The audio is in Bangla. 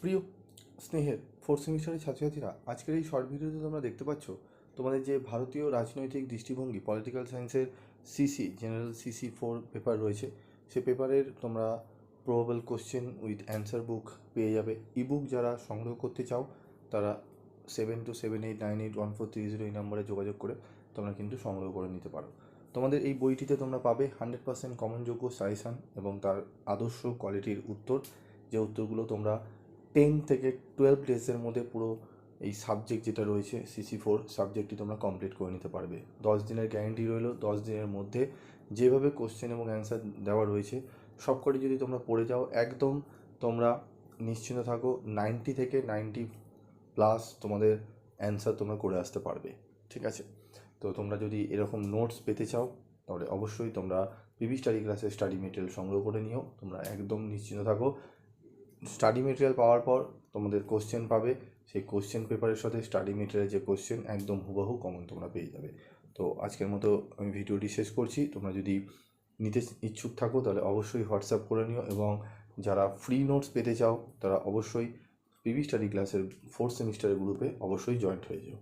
প্রিয় স্নেহের ফোর্থ সেমিস্টারের ছাত্রছাত্রীরা, আজকের এই শর্ট ভিডিওতে তোমরা দেখতে পাচ্ছ তোমাদের যে ভারতীয় রাজনৈতিক দৃষ্টিভঙ্গি পলিটিক্যাল সায়েন্সের সিসি জেনারেল CC4 পেপার রয়েছে, সে পেপারের তোমরা প্রবাবল কোশ্চেন উইথ অ্যান্সার বুক পেয়ে যাবে। ইবুক যারা সংগ্রহ করতে চাও তারা 7278981430 এই নম্বরে যোগাযোগ করে তোমরা কিন্তু সংগ্রহ করে নিতে পারো। তোমাদের এই বইটিতে তোমরা পাবে 100% কমনযোগ্য সাজেশান এবং তার আদর্শ কোয়ালিটির উত্তর, যে উত্তরগুলো তোমরা 10 থেকে 12 ডেজের মধ্যে পুরো এই সাবজেক্ট যেটা রয়েছে CC4 সাবজেক্টটি তোমরা কমপ্লিট করে নিতে পারবে। 10 দিনের গ্যারেন্টি রইল। 10 দিনের মধ্যে যেভাবে কোশ্চেন এবং অ্যান্সার দেওয়া রয়েছে সবকটি যদি তোমরা পড়ে যাও, একদম তোমরা নিশ্চিন্ত থাকো 90 থেকে 90+ তোমাদের অ্যান্সার তোমরা করে আসতে পারবে। ঠিক আছে, তো তোমরা যদি এরকম নোটস পেতে চাও তাহলে অবশ্যই তোমরা পিবি স্টাডি ক্লাসের স্টাডি মেটেরিয়াল সংগ্রহ করে নিও। তোমরা একদম নিশ্চিন্ত থাকো, স্টাডি মেটেরিয়াল পাওয়ার পর তোমাদের কোশ্চেন পাবে, সেই কোশ্চেন পেপারের সাথে স্টাডি মেটেরিয়ালের যে কোশ্চেন একদম হুবহু কমন তোমরা পেয়ে যাবে। তো আজকের মতো আমি ভিডিওটি শেষ করছি। তোমরা যদি নিতে ইচ্ছুক থাকো তাহলে অবশ্যই হোয়াটসঅ্যাপ করে নিও, এবং যারা ফ্রি নোটস পেতে চাও তারা অবশ্যই পিবি স্টাডি ক্লাসের ফোর্থ সেমিস্টারের গ্রুপে অবশ্যই জয়েন্ট হয়ে যাও।